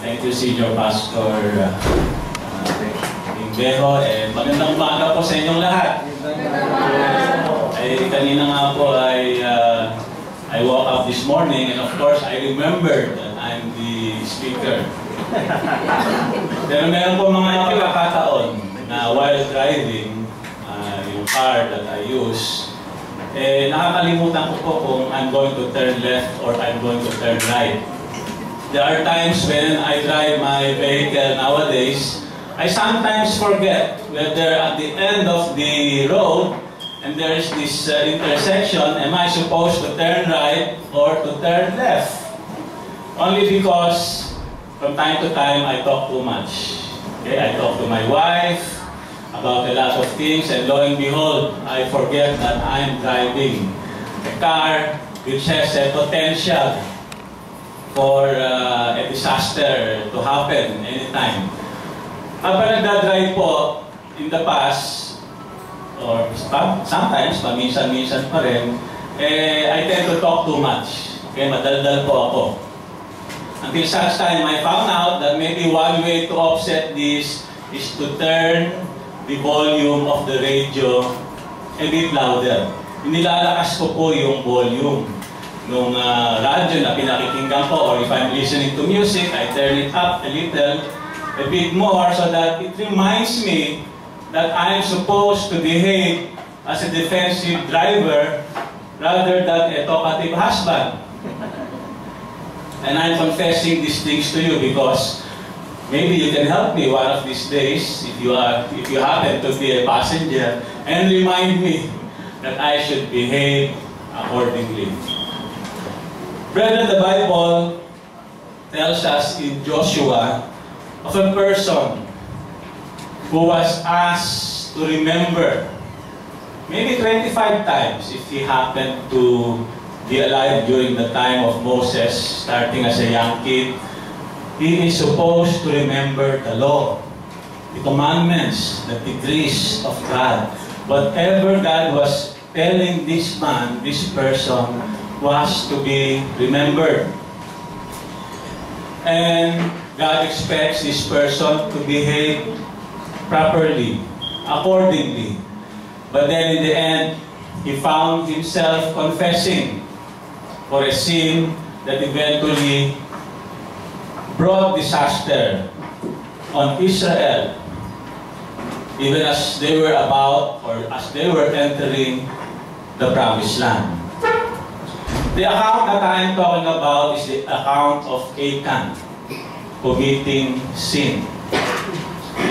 Thank you, Senior Pastor Ingbejo, and magandang umaga po sa inyong lahat. Kanina nga po I woke up this morning and of course I remembered that I'm the speaker. Pero meron po mga pagkakataon na while driving yung car that I use, nakakalimutan ko po kung I'm going to turn left or I'm going to turn right. There are times when I drive my vehicle nowadays, I sometimes forget whether at the end of the road and there is this intersection, am I supposed to turn right or to turn left? Only because from time to time I talk too much. Okay, I talk to my wife about a lot of things, and lo and behold, I forget that I'm driving a car which has a potential for a disaster to happen anytime. Habang nagdadrive po in the past, or sometimes, paminsan-minsan pa rin, I tend to talk too much. Okay, madaldal po ako. Until such time, I found out that maybe one way to offset this is to turn the volume of the radio a bit louder. Nilalakas ko po yung volume nung radyo na pinakikinggan ko, or if I'm listening to music, I turn it up a little, a bit more, so that it reminds me that I'm supposed to behave as a defensive driver rather than a talkative husband. And I'm confessing these things to you because maybe you can help me one of these days if you happen to be a passenger and remind me that I should behave accordingly. Brethren, the Bible tells us in Joshua of a person who was asked to remember maybe 25 times if he happened to be alive during the time of Moses, starting as a young kid. He is supposed to remember the law, the commandments, the decrees of God. Whatever God was telling this man, this person, was to be remembered. And God expects this person to behave properly, accordingly. But then in the end, he found himself confessing for a sin that eventually brought disaster on Israel, even as they were about, or as they were entering the Promised Land. The account that I am talking about is the account of Achan committing sin.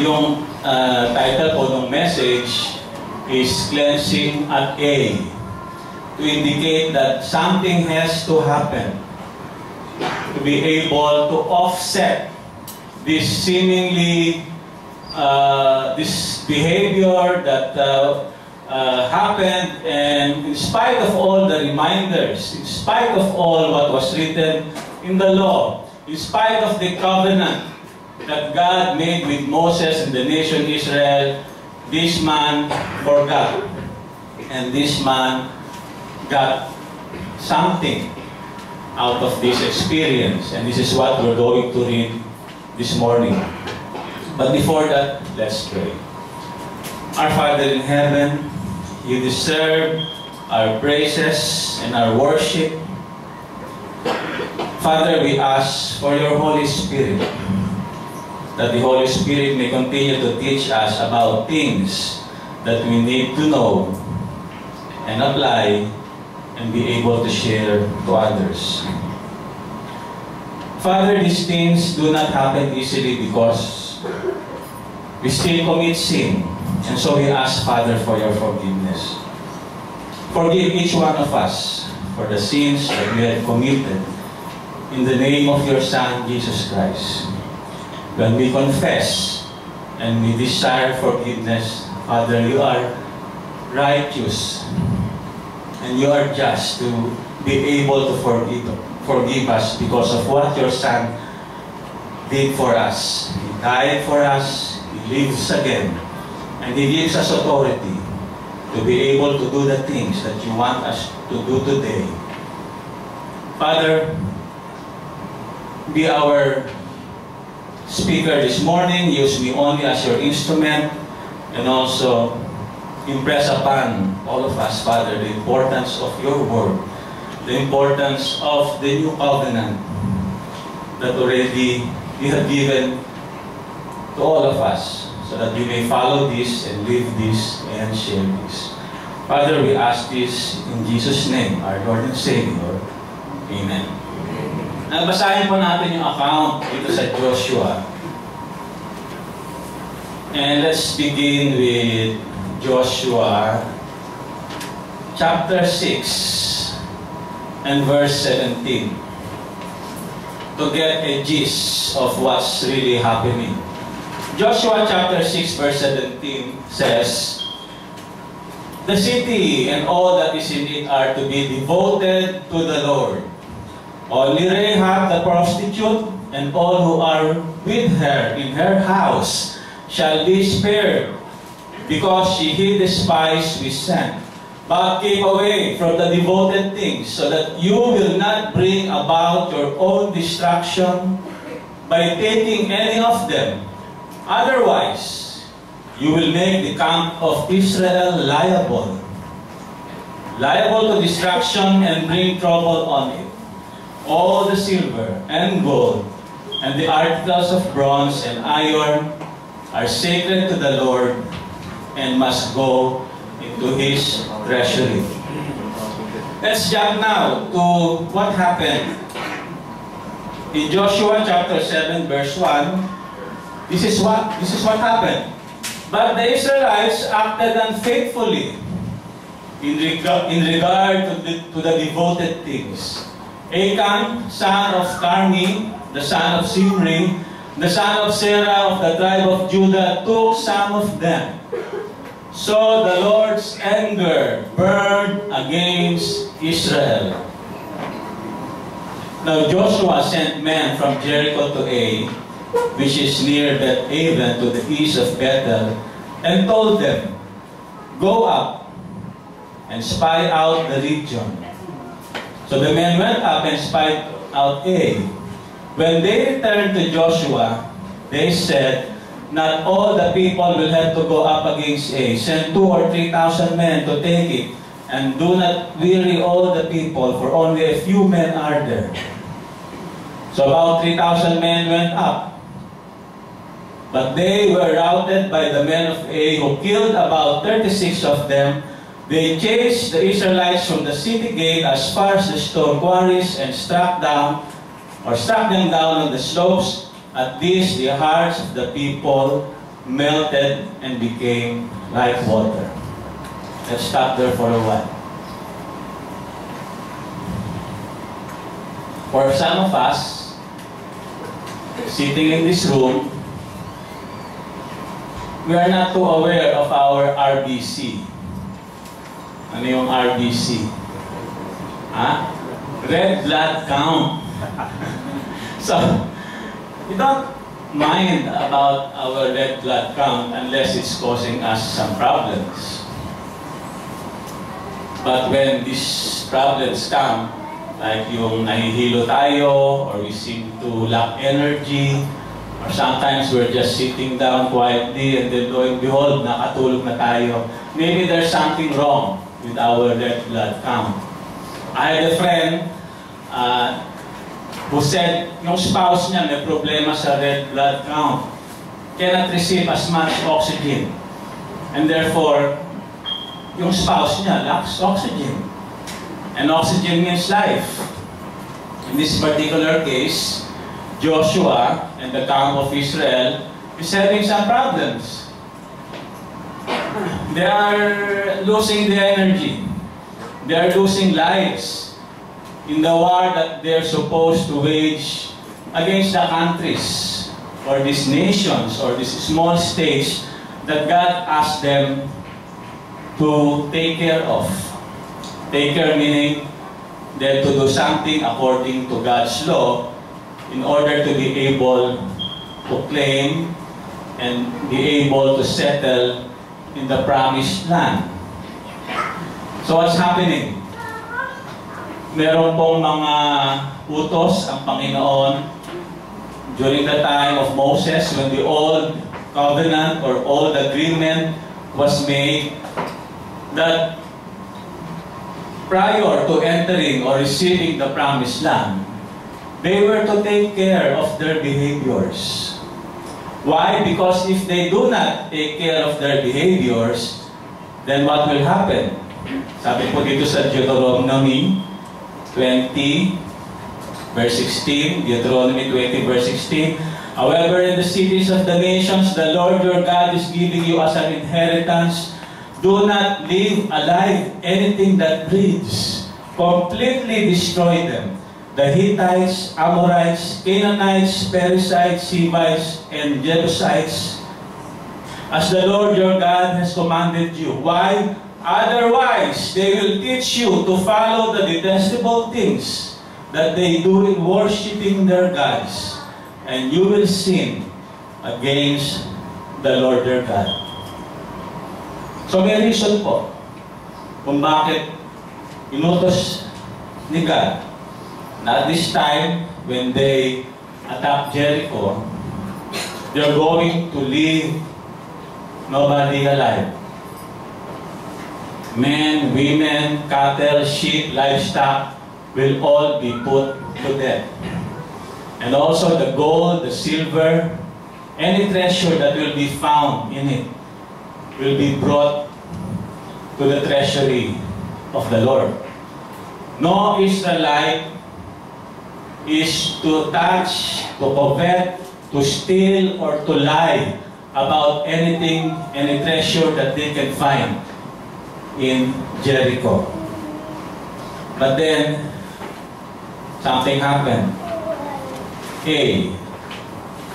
Yung title po ng message is Cleansing at A, to indicate that something has to happen to be able to offset this seemingly this behavior that happened, and in spite of all the reminders, in spite of all what was written in the law, in spite of the covenant that God made with Moses and the nation Israel, this man forgot, and this man got something out of this experience, and this is what we're going to read this morning. But before that, let's pray. Our Father in heaven, you deserve our praises and our worship. Father, we ask for your Holy Spirit, that the Holy Spirit may continue to teach us about things that we need to know and apply and be able to share to others. Father, these things do not happen easily because we still commit sin. And so we ask, Father, for your forgiveness. Forgive each one of us for the sins that we have committed in the name of your Son, Jesus Christ. When we confess and we desire forgiveness, Father, you are righteous and you are just to be able to forgive us because of what your Son did for us. He died for us, He lives again, and He gives us authority to be able to do the things that you want us to do today. Father, be our speaker this morning. Use me only as your instrument, and also impress upon all of us, Father, the importance of your word, the importance of the new covenant that already you have given to all of us, so that we may follow this and live this and share this. Father, we ask this in Jesus' name, our Lord and Savior. Amen. Basahin po natin yung account dito sa Joshua. And let's begin with Joshua chapter 6 and verse 17 to get a gist of what's really happening. Joshua chapter 6 verse 17 says, "The city and all that is in it are to be devoted to the Lord. Only Rahab the prostitute and all who are with her in her house shall be spared, because she hid the spies we sent, but keep away from the devoted things, so that you will not bring about your own destruction by taking any of them. Otherwise, you will make the camp of Israel liable to destruction and bring trouble on it. All the silver and gold and the articles of bronze and iron are sacred to the Lord and must go into His treasury." Let's jump now to what happened. In Joshua chapter 7 verse 1, this is what happened. "But the Israelites acted unfaithfully in regard to the devoted things. Achan, son of Carmi, the son of Zimri, the son of Serah of the tribe of Judah, took some of them. So the Lord's anger burned against Israel. Now Joshua sent men from Jericho to Ai, which is near Beth-aven to the east of Bethel, and told them, 'Go up and spy out the region.' So the men went up and spied out Ai. When they returned to Joshua, they said, 'Not all the people will have to go up against Ai. Send 2,000 or 3,000 men to take it, and do not weary all the people, for only a few men are there.' So about 3,000 men went up. But they were routed by the men of Ai, who killed about 36 of them. They chased the Israelites from the city gate as far as the stone quarries and struck them down on the slopes. At this, the hearts of the people melted and became like water." Let's stop there for a while. For some of us, sitting in this room, we are not too aware of our RBC. Ano yung RBC? Red blood count. So, we don't mind about our red blood count unless it's causing us some problems. But when these problems come, like yung nahihilo tayo, or we seem to lack energy, or sometimes we're just sitting down quietly and then lo and behold, nakatulog na tayo, maybe there's something wrong with our red blood count. I had a friend who said yung spouse niya may problema sa red blood count, cannot receive as much oxygen, and therefore yung spouse niya lacks oxygen, and oxygen means life. In this particular case, Joshua and the camp of Israel is having some problems. They are losing their energy. They are losing lives in the war that they're supposed to wage against the countries or these nations or these small states that God asked them to take care of. Take care meaning they're to do something according to God's law in order to be able to claim and be able to settle in the promised land. So what's happening? Meron pong mga utos ang Panginoon during the time of Moses, when the old covenant or old agreement was made, that prior to entering or receiving the promised land, they were to take care of their behaviors. Why? Because if they do not take care of their behaviors, then what will happen? Sabi po dito sa Deuteronomy 20, verse 16, Deuteronomy 20, verse 16, however, in the cities of the nations the Lord your God is giving you as an inheritance, do not leave alive anything that breathes. Completely destroy them. The Hittites, Amorites, Canaanites, Perizzites, Hivites, and Jebusites, as the Lord your God has commanded you. Why? Otherwise, they will teach you to follow the detestable things that they do in worshiping their gods, and you will sin against the Lord your God. So may reason po kung bakit inutos ni God na at this time, when they attack Jericho, they're going to leave nobody alive. Men, women, cattle, sheep, livestock will all be put to death. And also the gold, the silver, any treasure that will be found in it will be brought to the treasury of the Lord. No Israelite is to touch, to covet, to steal, or to lie about anything, any treasure that they can find in Jericho. But then, something happened.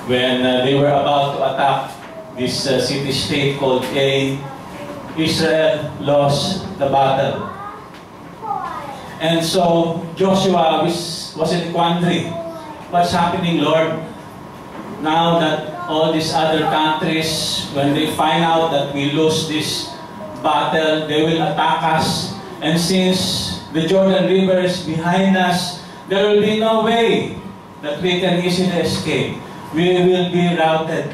When they were about to attack this city-state called Israel lost the battle. And so Joshua was in quandary. What's happening, Lord? Now that all these other countries, when they find out that we lose this battle, they will attack us. And since the Jordan River is behind us, there will be no way that we can easily escape. We will be routed.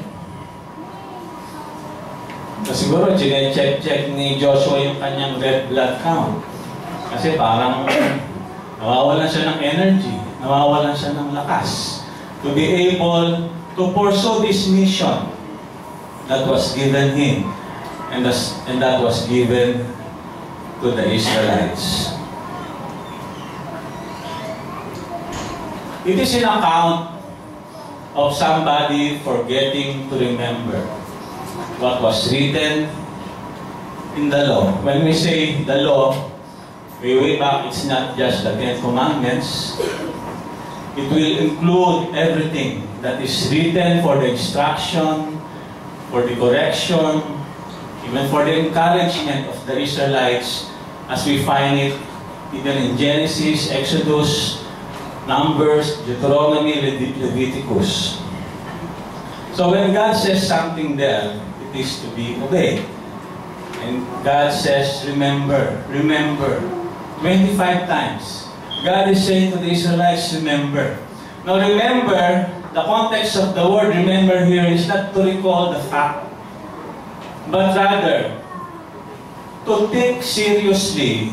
So siguro, check ni Joshua yung kanyang red blood count. Kasi parang nawawalan siya ng energy, nawawalan siya ng lakas to be able to pursue this mission that was given him and that was given to the Israelites. It is an account of somebody forgetting to remember what was written in the law. When we say the law, way back, it's not just the Ten Commandments. It will include everything that is written for the instruction, for the correction, even for the encouragement of the Israelites, as we find it even in Genesis, Exodus, Numbers, Deuteronomy, Leviticus. So when God says something there, it is to be obeyed. And God says, remember, remember. 25 times. God is saying to the Israelites, remember. Now remember, the context of the word remember here is not to recall the fact, but rather to take seriously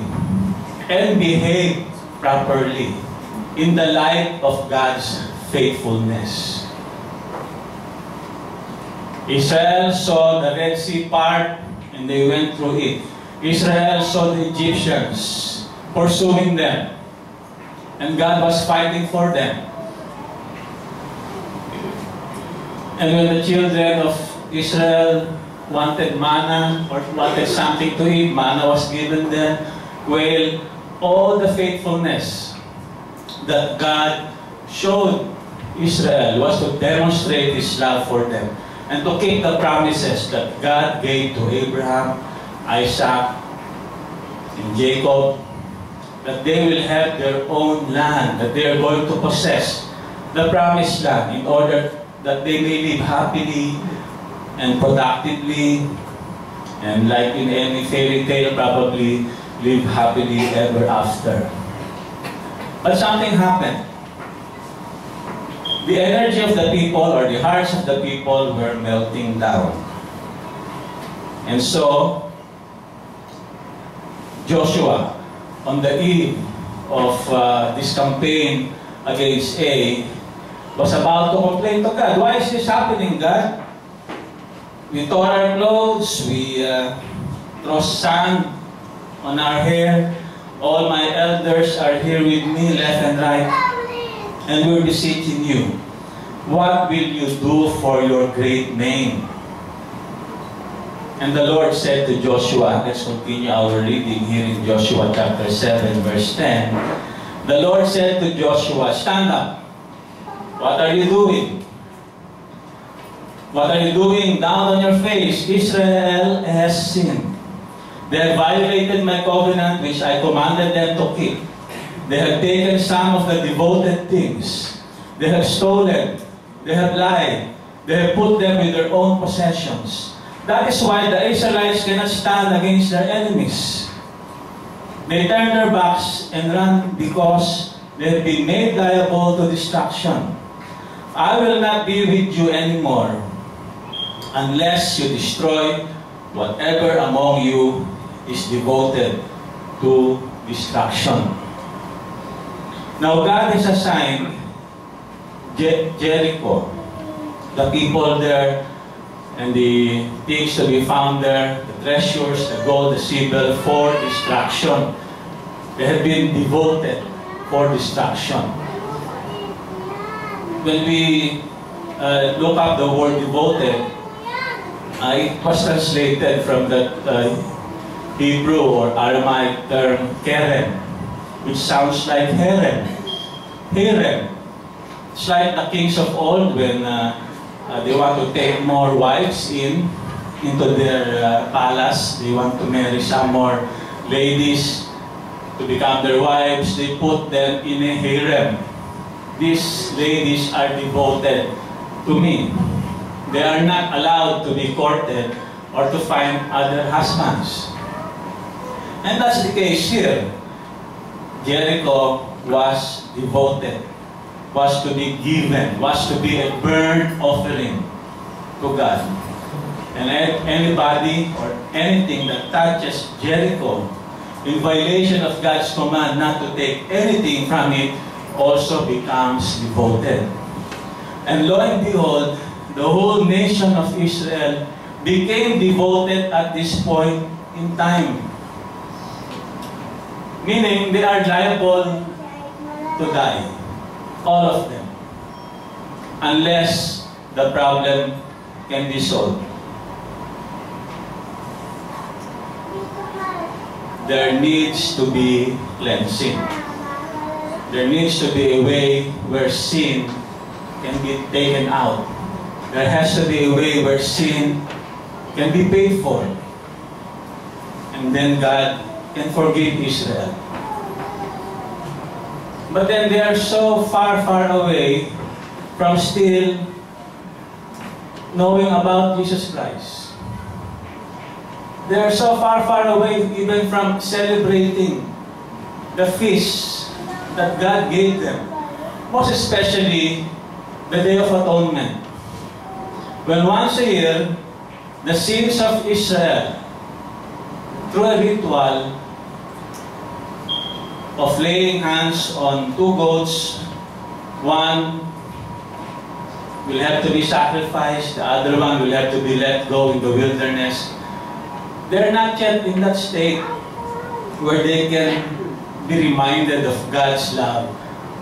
and behave properly in the light of God's faithfulness. Israel saw the Red Sea part and they went through it. Israel saw the Egyptians pursuing them, and God was fighting for them. And when the children of Israel wanted manna or wanted something to eat, manna was given them. Well, all the faithfulness that God showed Israel was to demonstrate His love for them and to keep the promises that God gave to Abraham, Isaac, and Jacob, that they will have their own land, that they are going to possess the promised land in order that they may live happily and productively, and like in any fairy tale, probably live happily ever after. But something happened. the energy of the people, or the hearts of the people, were melting down. And so, Joshua, on the eve of this campaign against A, was about to complain to God. Why is this happening, God? We tore our clothes, we throw sand on our hair. All my elders are here with me, left and right, and we're beseeching you. What will you do for your great name? And the Lord said to Joshua, let's continue our reading here in Joshua chapter 7, verse 10. The Lord said to Joshua, stand up. What are you doing? What are you doing down on your face? Israel has sinned. They have violated my covenant which I commanded them to keep. They have taken some of the devoted things. They have stolen. They have lied. They have put them with their own possessions. That is why the Israelites cannot stand against their enemies. They turn their backs and run because they have been made liable to destruction. I will not be with you anymore unless you destroy whatever among you is devoted to destruction. Now God has assigned Jericho, the people there, and the things to be found there, the treasures, the gold, the silver, for destruction. They have been devoted for destruction. When we look up the word devoted, it was translated from the Hebrew or Aramaic term keren, which sounds like harem. Harem. It's like the kings of old when they want to take more wives into their palace. They want to marry some more ladies to become their wives. They put them in a harem. These ladies are devoted to me. They are not allowed to be courted or to find other husbands. And that's the case here. Jericho was devoted, was to be given, was to be a burnt offering to God. And anybody or anything that touches Jericho in violation of God's command not to take anything from it also becomes devoted. And lo and behold, the whole nation of Israel became devoted at this point in time. Meaning they are liable to die. All of them. Unless the problem can be solved. There needs to be cleansing. There needs to be a way where sin can be taken out. There has to be a way where sin can be paid for. And then God can forgive Israel. But then they are so far, far away from still knowing about Jesus Christ. They are so far, far away even from celebrating the feast that God gave them. Most especially the Day of Atonement. When once a year, the sins of Israel, through a ritual of laying hands on two goats, one will have to be sacrificed, the other one will have to be let go in the wilderness. They're not yet in that state where they can be reminded of God's love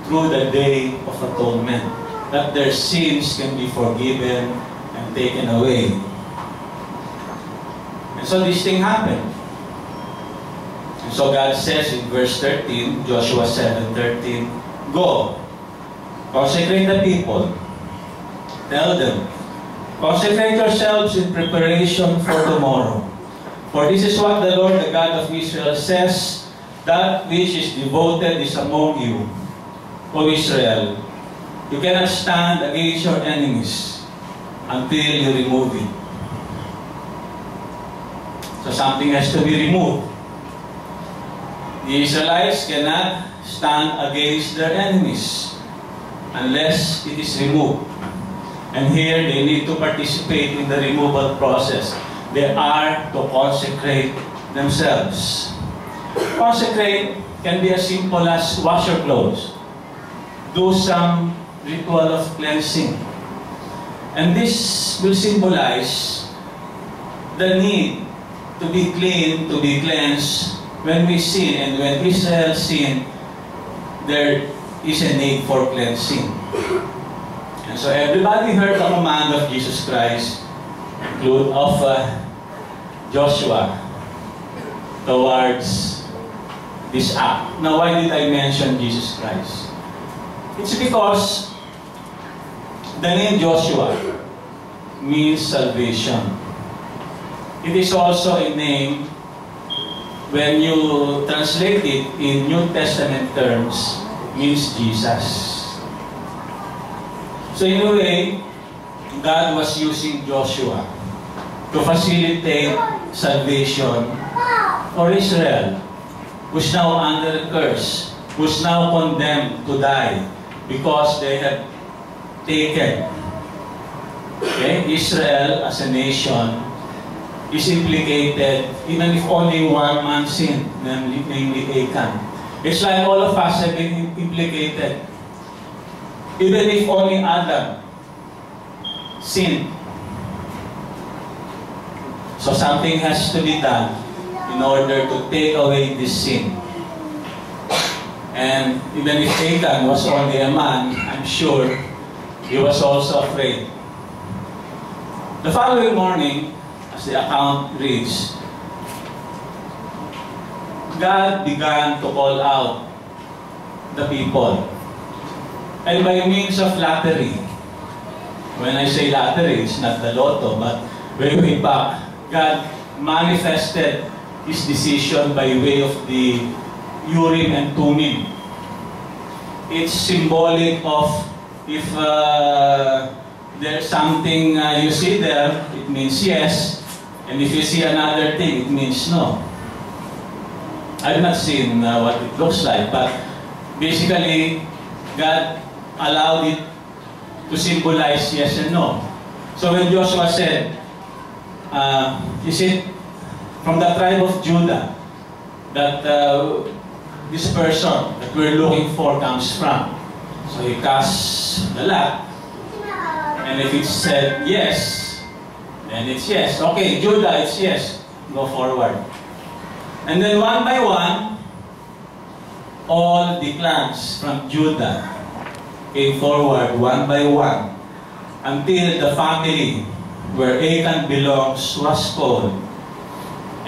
through the Day of Atonement, that their sins can be forgiven and taken away. And so this thing happened. And so God says in verse 13, Joshua 7:13, go, consecrate the people, tell them, consecrate yourselves in preparation for tomorrow. For this is what the Lord, the God of Israel, says, that which is devoted is among you, O Israel. You cannot stand against your enemies until you remove it. So something has to be removed. The Israelites cannot stand against their enemies. unless it is removed. And here they need to participate in the removal process. They are to consecrate themselves. Consecrate can be as simple as wash your clothes. Do some ritual of cleansing. And this will symbolize the need to be clean, to be cleansed when we sin. And when Israel sinned, there is a need for cleansing. And so everybody heard the command of Jesus Christ, include of Joshua, towards this act. Now, why did I mention Jesus Christ? It's because the name Joshua means salvation. It is also a name, when you translate it in New Testament terms, means Jesus. So in a way, God was using Joshua to facilitate salvation for Israel, who's now under a curse, who's now condemned to die because they have taken. Okay? Israel as a nation is implicated, even if only one man sinned, namely Achan. It's like all of us have been implicated. Even if only Adam sinned. So something has to be done in order to take away this sin. And even if Achan was only a man, I'm sure he was also afraid. The following morning, as the account reads, God began to call out the people. And by means of lottery, when I say lottery, it's not the lotto, but way back, God manifested His decision by way of the Urim and Thummim. It's symbolic of if there's something you see there, it means yes, and if you see another thing, it means no. I've not seen what it looks like, but basically, God allowed it to symbolize yes and no. So when Joshua said, is it from the tribe of Judah that this person that we're looking for comes from? So he cast the lot, and if it said yes, then it's yes. Okay, Judah, it's yes. Go forward. And then one by one, all the clans from Judah came forward one by one until the family where Achan belongs was called.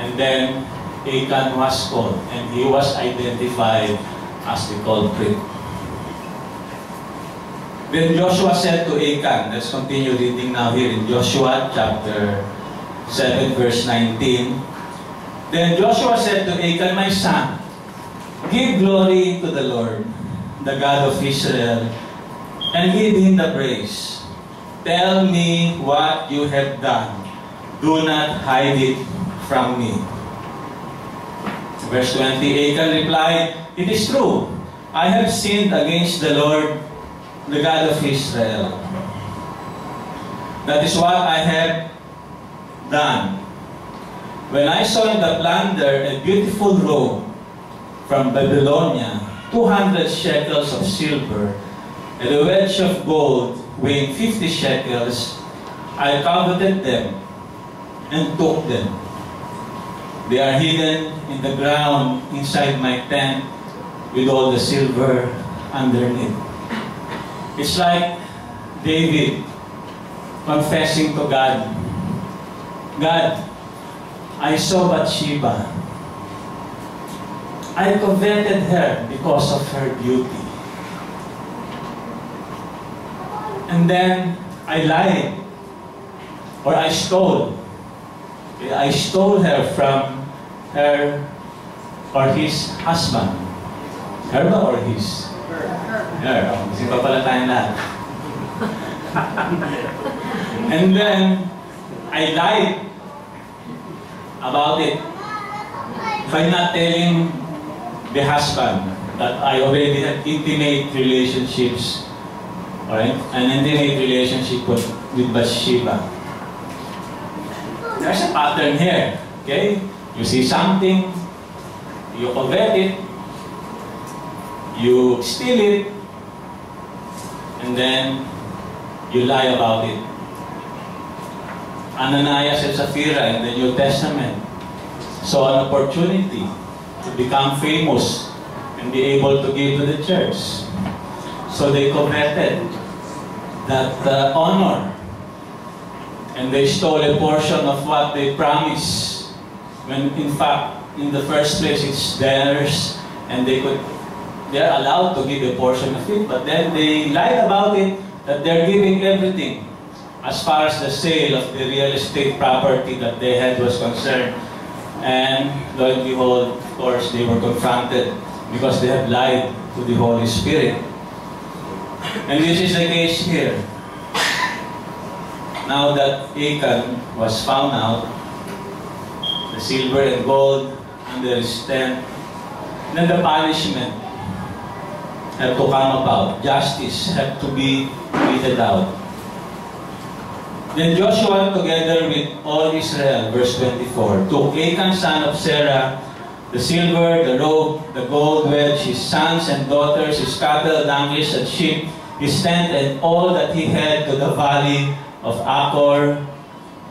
And then Achan was called, and he was identified as the culprit. Then Joshua said to Achan, let's continue reading now here in Joshua chapter 7 verse 19. Then Joshua said to Achan, my son, give glory to the Lord, the God of Israel, and give Him the praise. Tell me what you have done. Do not hide it from me. Verse 20, Achan replied, it is true. I have sinned against the Lord, the God of Israel. That is what I have done. When I saw in the plunder a beautiful robe from Babylonia, 200 shekels of silver, and a wedge of gold weighing 50 shekels, I coveted them and took them. They are hidden in the ground inside my tent with all the silver underneath. It's like David confessing to God, God, I saw Bathsheba. I coveted her because of her beauty. And then I lied, or I stole. I stole her from her or his husband. Her ba or his? Her. Kasi pa pala tayong lahat. And then I lied about it by not telling the husband that I already had intimate relationships Alright? An intimate relationship with Bathsheba. There's a pattern here. Okay? You see something, you covet it, you steal it, and then you lie about it. Ananias and Sapphira in the New Testament saw an opportunity to become famous and be able to give to the church. So they coveted that honor, and they stole a portion of what they promised, when in fact, in the first place, it's theirs, and they're allowed to give a portion of it, but then they lied about it, that they're giving everything as far as the sale of the real estate property that they had was concerned. And lo and behold, of course, they were confronted because they have lied to the Holy Spirit. And this is the case here. Now that Achan was found out, the silver and gold under his tent, then the punishment had to come about. Justice had to be meted out. Then Joshua, together with all Israel, verse 24, took Achan, son of Sarah, the silver, the robe, the gold wedge, his sons and daughters, his cattle, donkeys, and sheep, his tent, and all that he had to the valley of Achor.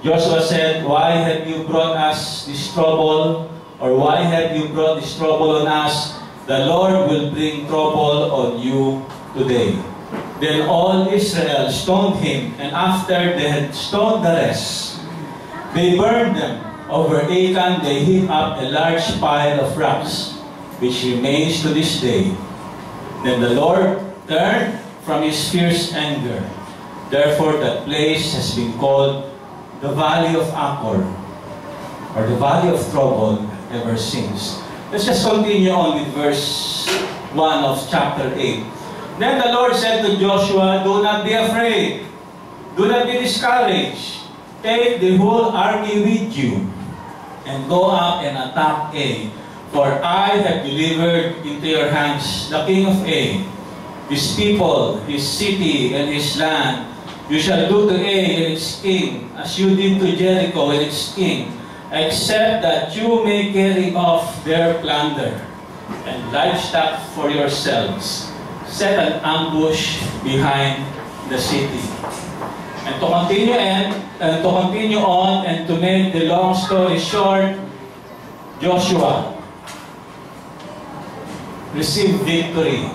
Joshua said, "Why have you brought us this trouble? Or why have you brought this trouble on us? The Lord will bring trouble on you today." Then all Israel stoned him, and after they had stoned the rest, they burned them. Over Achan they heaped up a large pile of rocks, which remains to this day. Then the Lord turned from his fierce anger. Therefore that place has been called the Valley of Achor, or the Valley of Trouble, ever since. Let's just continue on with verse 1 of chapter 8. Then the Lord said to Joshua, "Do not be afraid. Do not be discouraged. Take the whole army with you and go up and attack Ai. For I have delivered into your hands the king of Ai, his people, his city, and his land. You shall do to Ai and its king as you did to Jericho and its king, except that you may carry off their plunder and livestock for yourselves. Set an ambush behind the city." And to continue on and to make the long story short, Joshua received victory,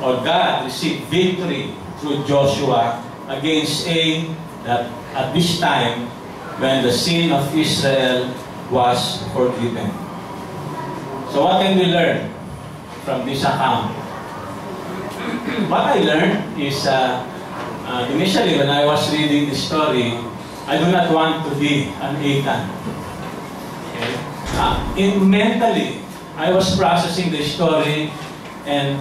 or God received victory through Joshua against Ai, that at this time when the sin of Israel was forgiven. So what can we learn from this account? What I learned is, initially when I was reading the story, I do not want to be an Achan. Okay? Mentally, I was processing the story, and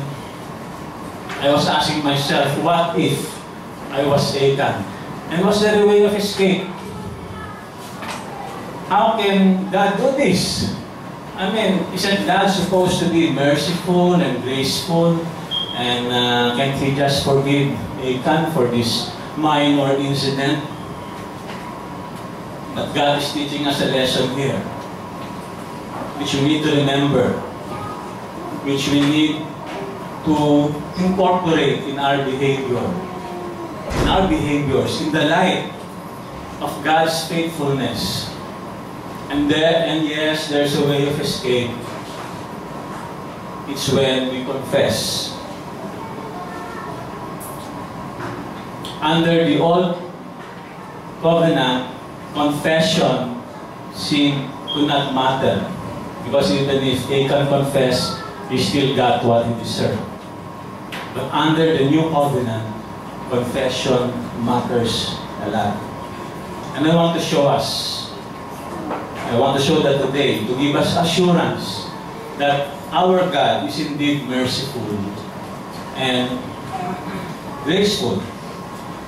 I was asking myself, what if I was Achan? And was there a way of escape? How can God do this? I mean, isn't God supposed to be merciful and graceful? And can't He just forgive Achan for this minor incident? But God is teaching us a lesson here, which we need to remember, which we need to incorporate in our behavior, in the light of God's faithfulness. And yes, there's a way of escape. It's when we confess. Under the old covenant, confession could not matter, because even if Achan confessed, he still got what he deserved. But under the new covenant, confession matters a lot. And I want to show that today, to give us assurance that our God is indeed merciful and graceful.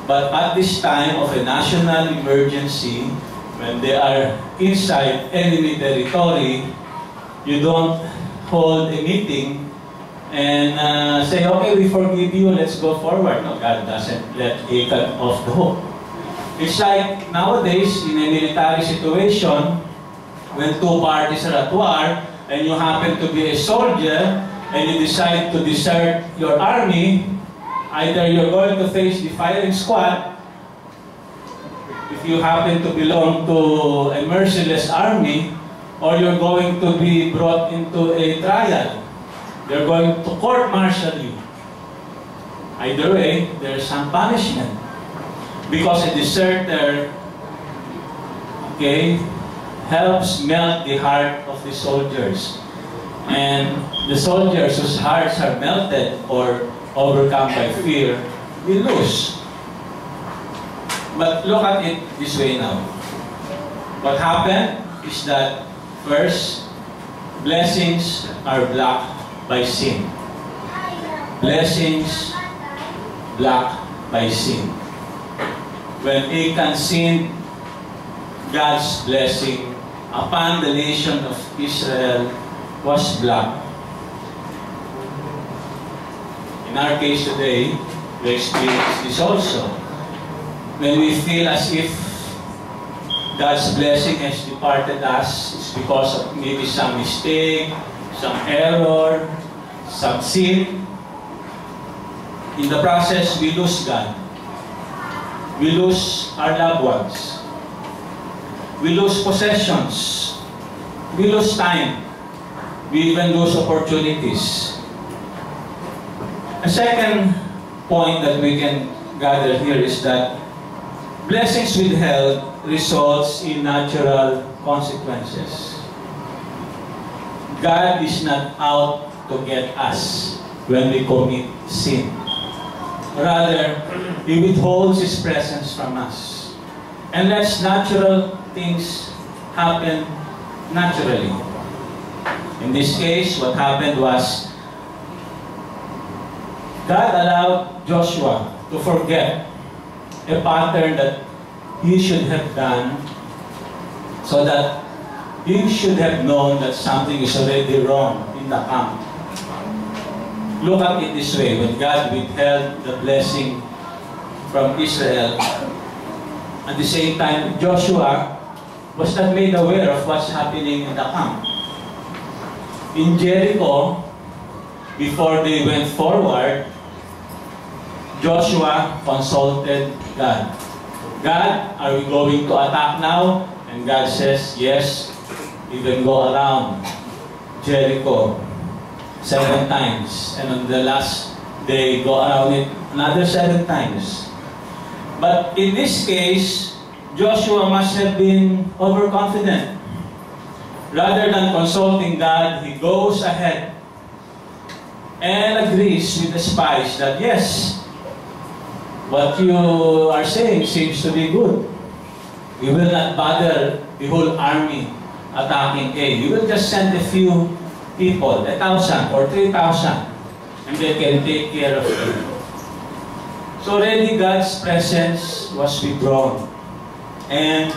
But at this time of a national emergency, when they are inside enemy territory, you don't hold a meeting and say, okay, we forgive you, let's go forward. No, God doesn't let Achan off the hook. It's like nowadays, in a military situation, when two parties are at war, and you happen to be a soldier, and you decide to desert your army, either you're going to face the firing squad, if you happen to belong to a merciless army, or you're going to be brought into a trial. They're going to court-martial you. Either way, there's some punishment. Because a deserter, okay, helps melt the heart of the soldiers. And the soldiers whose hearts are melted or overcome by fear, will lose. But look at it this way now. What happened is that first, blessings are blocked by sin. Blessings blocked by sin. When Achan sinned, God's blessing upon the nation of Israel was blocked. In our case today, we experience this also. When we feel as if God's blessing has departed us, it's because of maybe some mistake, some error, some sin. In the process, we lose God. We lose our loved ones. We lose possessions. We lose time. We even lose opportunities. A second point that we can gather here is that blessings withheld results in natural consequences. God is not out to get us when we commit sin. Rather, He withholds His presence from us and lets natural things happen naturally. In this case, what happened was God allowed Joshua to forget a pattern that he should have done, so that he should have known that something is already wrong in the camp. Look at it this way: when God withheld the blessing from Israel, at the same time Joshua was not made aware of what's happening in the camp. In Jericho, before they went forward, Joshua consulted God. God, are we going to attack now? And God says, yes, even go around Jericho 7 times. And on the last day, go around it another 7 times. But in this case, Joshua must have been overconfident. Rather than consulting God, he goes ahead and agrees with the spies that, yes, what you are saying seems to be good. We will not bother the whole army attacking A. We will just send a few people, 1,000 or 3,000, and they can take care of it. So already God's presence was withdrawn, and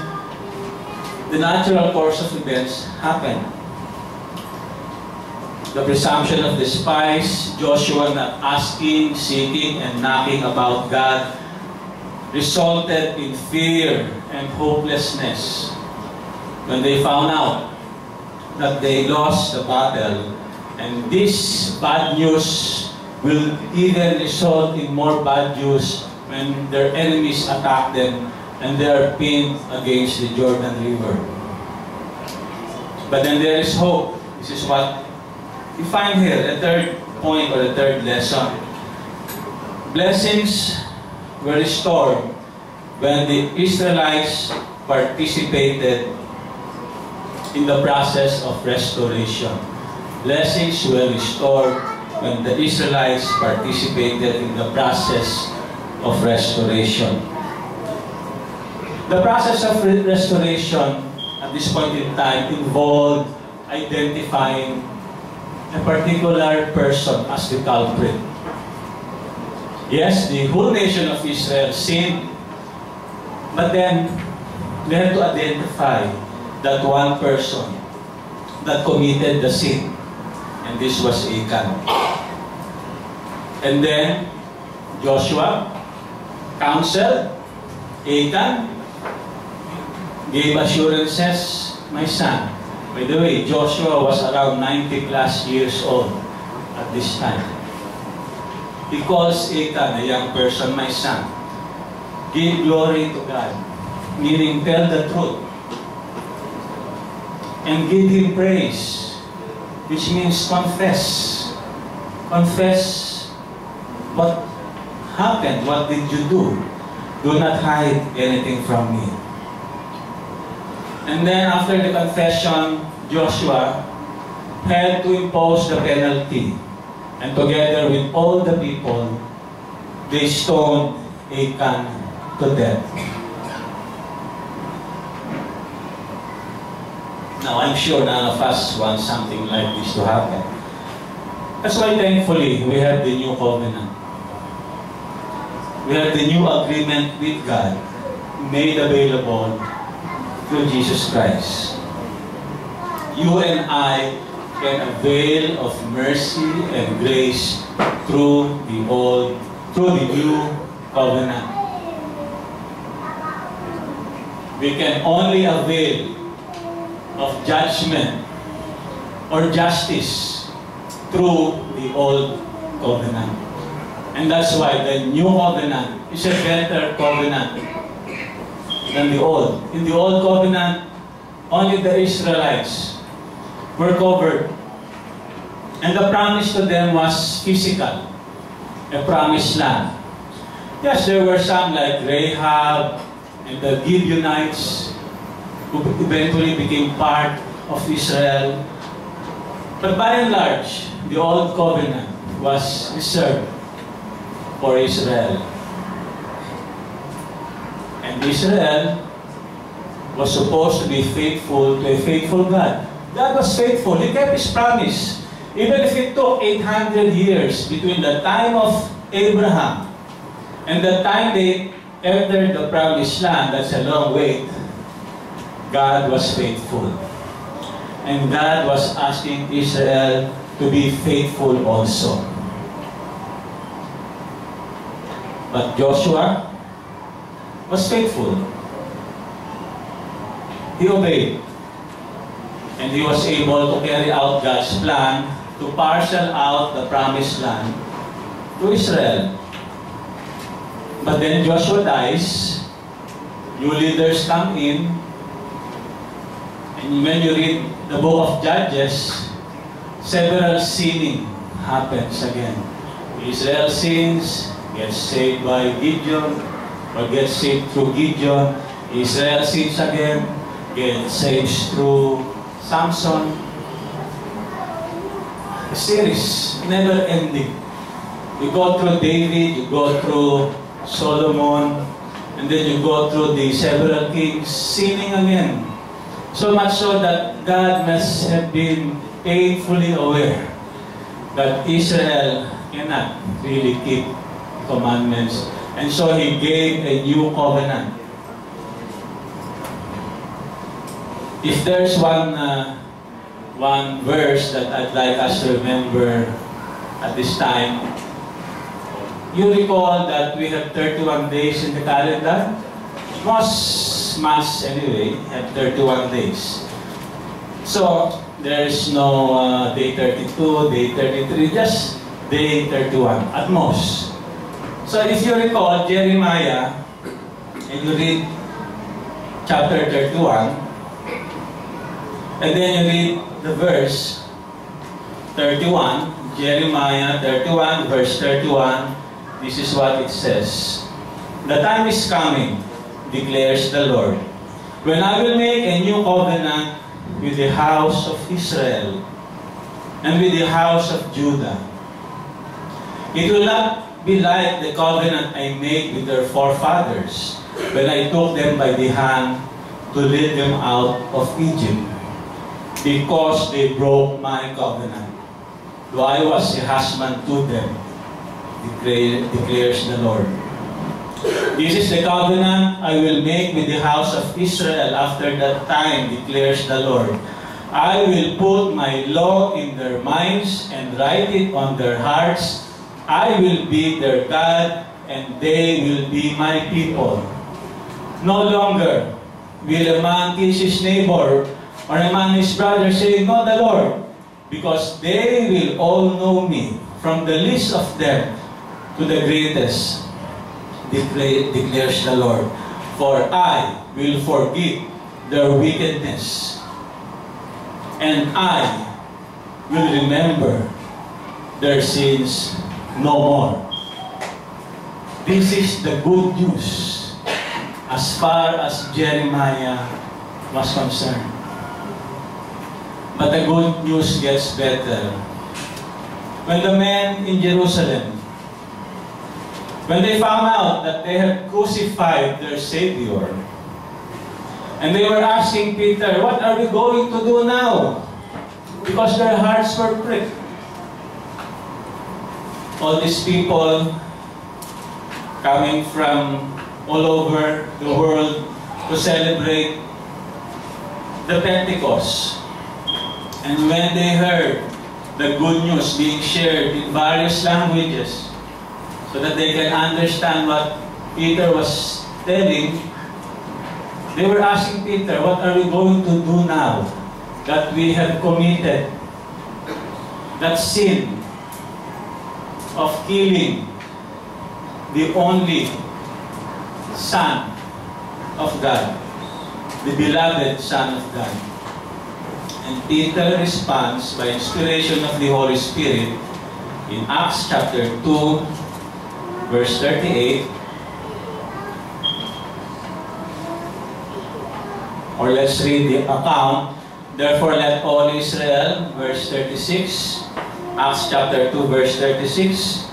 the natural course of events happened. The presumption of the spies, Joshua not asking, seeking, and knocking about God, resulted in fear and hopelessness when they found out that they lost the battle. And this bad news will even result in more bad news when their enemies attack them and they are pinned against the Jordan River. But then there is hope. This is what we find here, a third point or a third lesson. Blessings were restored when the Israelites participated in the process of restoration. Blessings were restored when the Israelites participated in the process of restoration. The process of restoration at this point in time involved identifying a particular person as the culprit. Yes, the whole nation of Israel sinned, but then we had to identify that one person that committed the sin, and this was Achan. And then Joshua counseled Achan, gave assurances, my son. By the way, Joshua was around 90 plus years old at this time. He calls Achan, a young person, my son. Give glory to God, meaning tell the truth. And give Him praise, which means confess. Confess what happened, what did you do. Do not hide anything from me. And then after the confession, Joshua had to impose the penalty. And together with all the people, they stoned Achan to death. Now, I'm sure none of us want something like this to happen. That's why, thankfully, we have the new covenant. We have the new agreement with God made available through Jesus Christ. You and I can avail of mercy and grace through the new covenant. We can only avail of judgment or justice through the old covenant. And that's why the new covenant is a better covenant than the old. In the old covenant, only the Israelites were covered. And the promise to them was physical, a promised land. Yes, there were some like Rahab and the Gibeonites who eventually became part of Israel. But by and large, the old covenant was reserved for Israel. And Israel was supposed to be faithful to a faithful God. God was faithful. He kept His promise. Even if it took 800 years between the time of Abraham and the time they entered the promised land, that's a long wait, God was faithful. And God was asking Israel to be faithful also. But Joshua was faithful. He obeyed. And he was able to carry out God's plan to parcel out the promised land to Israel. But then Joshua dies, new leaders come in, and when you read the book of Judges, several sinning happens again. Israel sins, gets saved by Gideon, or gets saved through Gideon. Israel sins again, gets saved through Samson. A series, never ending. You go through David, you go through Solomon, and then you go through the several kings sinning again. So much so that God must have been painfully aware that Israel cannot really keep commandments. And so He gave a new covenant. If there's one verse that I'd like us to remember at this time, you recall that we have 31 days in the calendar. Most months anyway have 31 days. So there is no day 32, day 33, just day 31 at most. So if you recall Jeremiah, and you read chapter 31, and then you read the verse 31, Jeremiah 31, verse 31, this is what it says. The time is coming, declares the Lord, when I will make a new covenant with the house of Israel and with the house of Judah. It will not be like the covenant I made with their forefathers when I took them by the hand to lead them out of Egypt, because they broke my covenant, though I was a husband to them, declares the Lord. This is the covenant I will make with the house of Israel after that time, declares the Lord. I will put my law in their minds and write it on their hearts. I will be their God, and they will be my people. No longer will a man teach his neighbor or a man his brother, saying, know the Lord, because they will all know me, from the least of them to the greatest, declares the Lord. For I will forgive their wickedness, and I will remember their sins no more. This is the good news as far as Jeremiah was concerned. But the good news gets better. When the men in Jerusalem, when they found out that they had crucified their Savior, and they were asking Peter, what are we going to do now? Because their hearts were pricked. All these people coming from all over the world to celebrate the Pentecost. And when they heard the good news being shared in various languages so that they can understand what Peter was telling, they were asking Peter, what are we going to do now that we have committed that sin of killing the only Son of God, the beloved Son of God? And Peter responds by inspiration of the Holy Spirit in Acts chapter 2, verse 38. Or let's read the account. Therefore let all Israel, verse 36. Acts chapter 2, verse 36.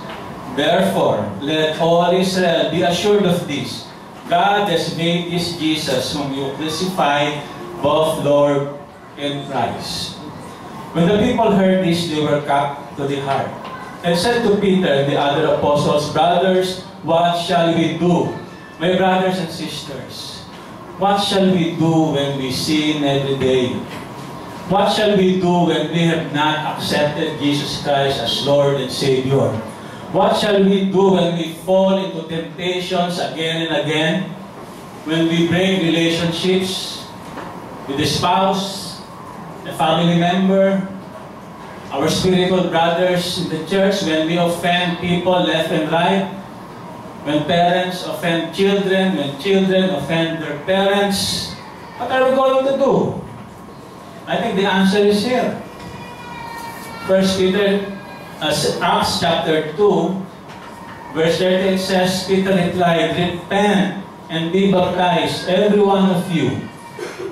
Therefore let all Israel be assured of this. God has made this Jesus, whom you crucified, both Lord and Christ. When the people heard this, they were cut to the heart, and said to Peter and the other apostles, brothers, what shall we do? My brothers and sisters, what shall we do when we sin every day? What shall we do when we have not accepted Jesus Christ as Lord and Savior? What shall we do when we fall into temptations again and again? When we break relationships with the spouse, a family member, our spiritual brothers in the church, when we offend people left and right, when parents offend children, when children offend their parents, what are we going to do? I think the answer is here. Acts chapter 2, verse 38 says, Peter replied, repent and be baptized, every one of you,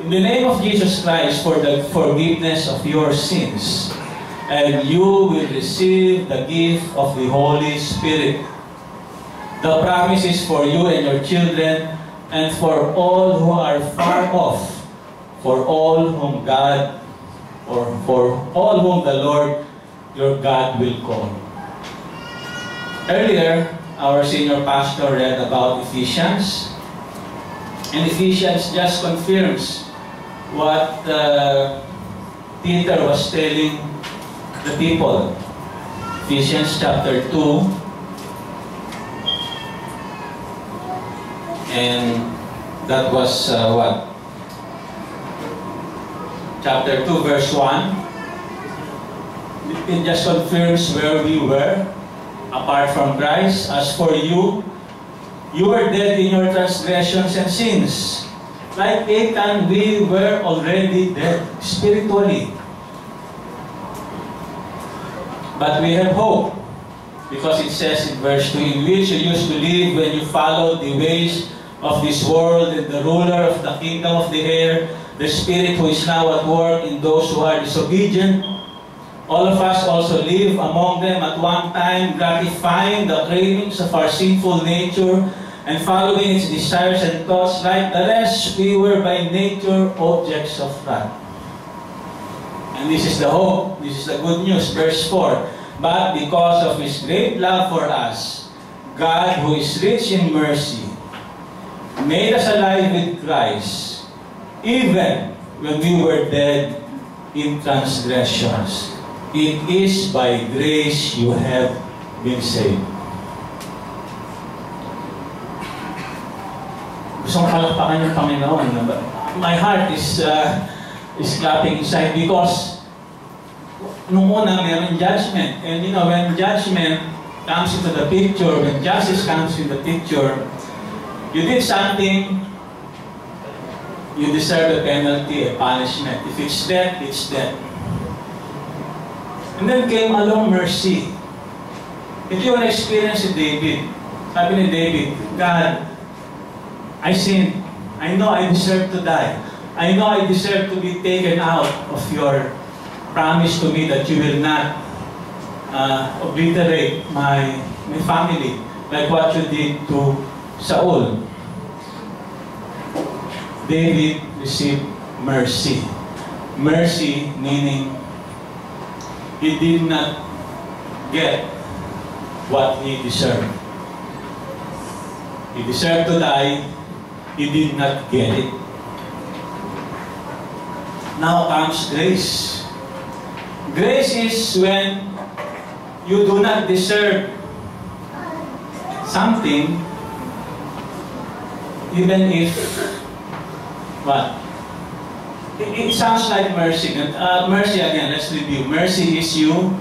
in the name of Jesus Christ for the forgiveness of your sins, and you will receive the gift of the Holy Spirit. The promise is for you and your children, and for all who are far off, for all whom God, or for all whom the Lord your God will call. Earlier, our senior pastor read about Ephesians, and Ephesians just confirms what Peter was telling the people. Ephesians chapter 2, and that was what? Chapter 2, verse 1. It just confirms where we were apart from Christ. As for you, you were dead in your transgressions and sins. Like Achan, we were already dead spiritually. But we have hope, because it says in verse 2, in which you used to live when you followed the ways of this world and the ruler of the kingdom of the air, the spirit who is now at work in those who are disobedient. All of us also live among them at one time, gratifying the cravings of our sinful nature and following its desires and thoughts. Like the rest, we were by nature objects of wrath. And this is the hope, this is the good news. Verse 4, but because of His great love for us, God, who is rich in mercy, made us alive with Christ, even when we were dead in transgressions. It is by grace you have been saved. Gusto kong palakpakan yung Panginoon. My heart is clapping inside because nung una, meron judgment. And you know, when judgment comes into the picture, when justice comes in the picture, you did something, you deserve a penalty, a punishment. If it's death, it's death. And then came along mercy. Ito yung experience ni David. Sabi ni David, God, I sinned. I know I deserve to die. I know I deserve to be taken out of your promise to me that you will not obliterate my family like what you did to Saul. David received mercy. Mercy meaning he did not get what he deserved. He deserved to die. He did not get it. Now comes grace. Grace is when you do not deserve something, even if, what? It sounds like mercy. Mercy again, let's review. Mercy is you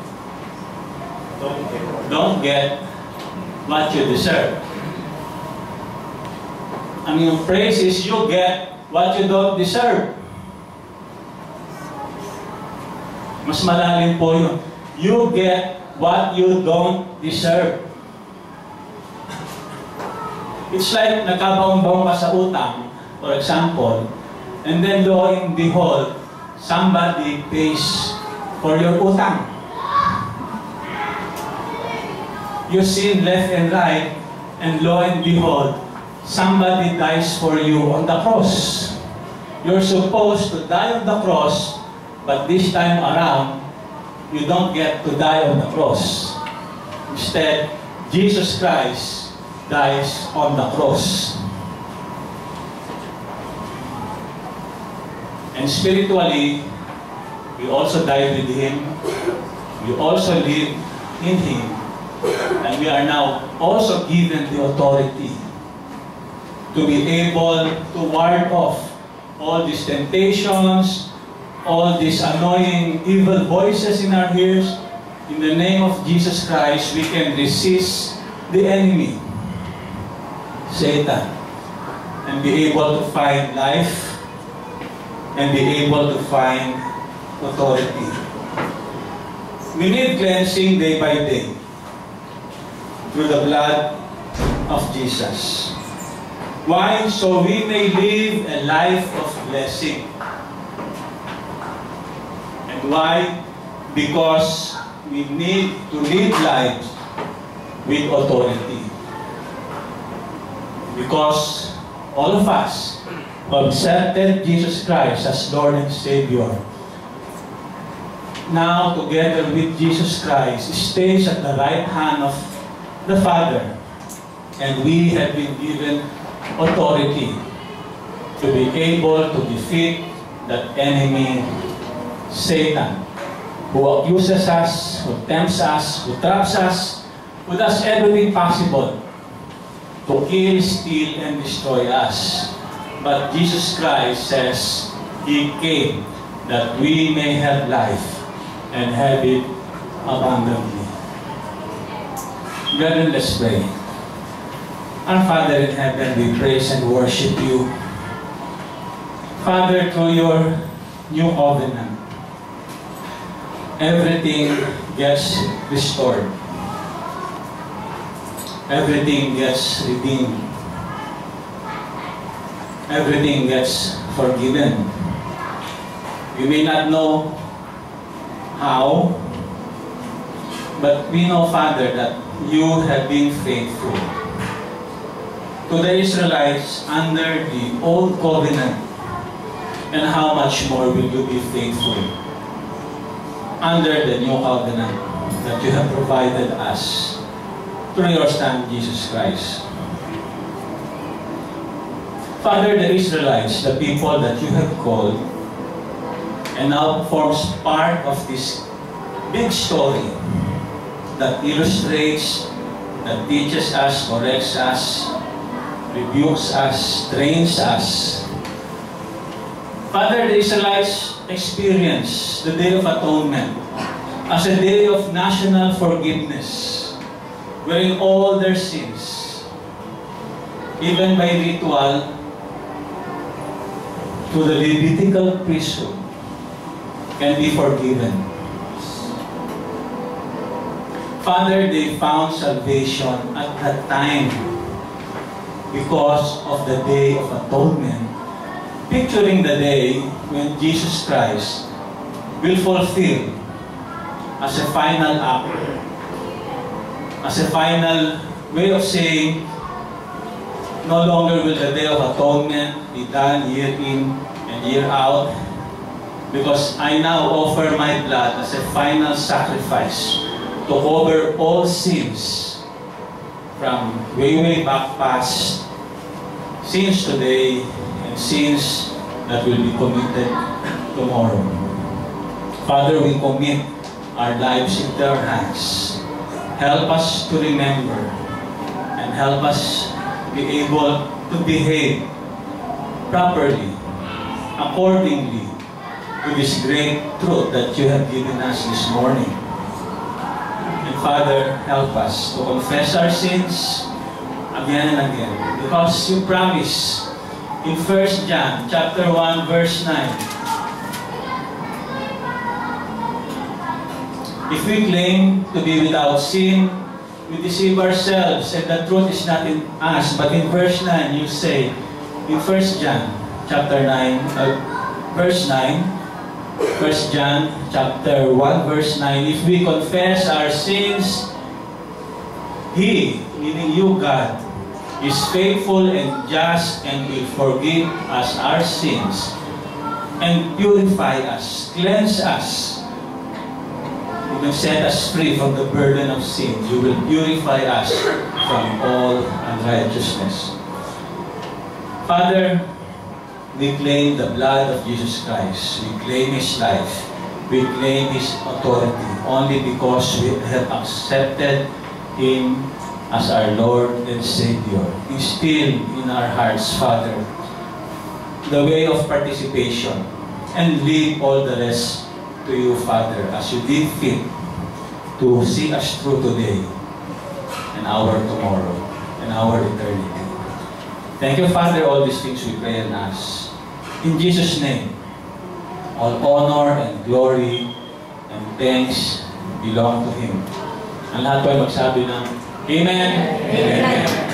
don't get what you deserve. I mean, praise is you get what you don't deserve. Mas malalim po yun. You get what you don't deserve. It's like nagkabaong-baong ka sa utang, for example, and then lo and behold, somebody pays for your utang. You sin left and right, and lo and behold, somebody dies for you on the cross. You're supposed to die on the cross, but this time around, you don't get to die on the cross. Instead, Jesus Christ dies on the cross. And spiritually, we also die with Him. We also live in Him. And we are now also given the authority to be able to ward off all these temptations, all these annoying evil voices in our ears. In the name of Jesus Christ, we can resist the enemy, Satan, and be able to find life and be able to find authority. We need cleansing day by day through the blood of Jesus. Why? So we may live a life of blessing. And why? Because we need to live lives with authority. Because all of us who have accepted Jesus Christ as Lord and Savior, now together with Jesus Christ, stays at the right hand of the Father. And we have been given authority to be able to defeat that enemy, Satan, who accuses us, who tempts us, who traps us, who does everything possible to kill, steal, and destroy us. But Jesus Christ says He came that we may have life and have it abundantly. Brethren, let's pray. Our Father in heaven, we praise and worship you. Father, through your new covenant, everything gets restored. Everything gets redeemed. Everything gets forgiven. We may not know how, but we know, Father, that you have been faithful to the Israelites under the old covenant, and how much more will you be faithful under the new covenant that you have provided us through your Son, Jesus Christ. Father, the Israelites, the people that you have called, and now forms part of this big story that illustrates, that teaches us, corrects us, rebukes us, trains us. Father, the Israelites experienced the Day of Atonement as a day of national forgiveness, wherein all their sins, even by ritual, through the Levitical priesthood, can be forgiven. Father, they found salvation at that time because of the Day of Atonement, picturing the day when Jesus Christ will fulfill as a final act, as a final way of saying, no longer will the Day of Atonement be done year in and year out, because I now offer my blood as a final sacrifice to cover all sins from way back past, sins today, and sins that will be committed tomorrow. Father, we commit our lives into our hands. Help us to remember and help us be able to behave properly, accordingly to this great truth that you have given us this morning. And Father, help us to confess our sins again and again, because you promise in 1 John chapter 1 verse 9, if we claim to be without sin, we deceive ourselves and the truth is not in us. But in verse 9, you say, in 1 John chapter 9, verse 9, 1 John chapter 1 verse 9, if we confess our sins, He, meaning you, God, is faithful and just and will forgive us our sins and purify us, cleanse us, even set us free from the burden of sin. You will purify us from all unrighteousness. Father, we claim the blood of Jesus Christ. We claim His life. We claim His authority only because we have accepted Him as our Lord and Savior. Instill in our hearts, Father, the way of participation and leave all the rest to you, Father, as you did fit to see us through today and our tomorrow and our eternity. Thank you, Father. All these things we pray and ask. In Jesus' name, all honor and glory and thanks belong to Him. Ang lahat po ay magsabi ng Amen. Amen. Amen.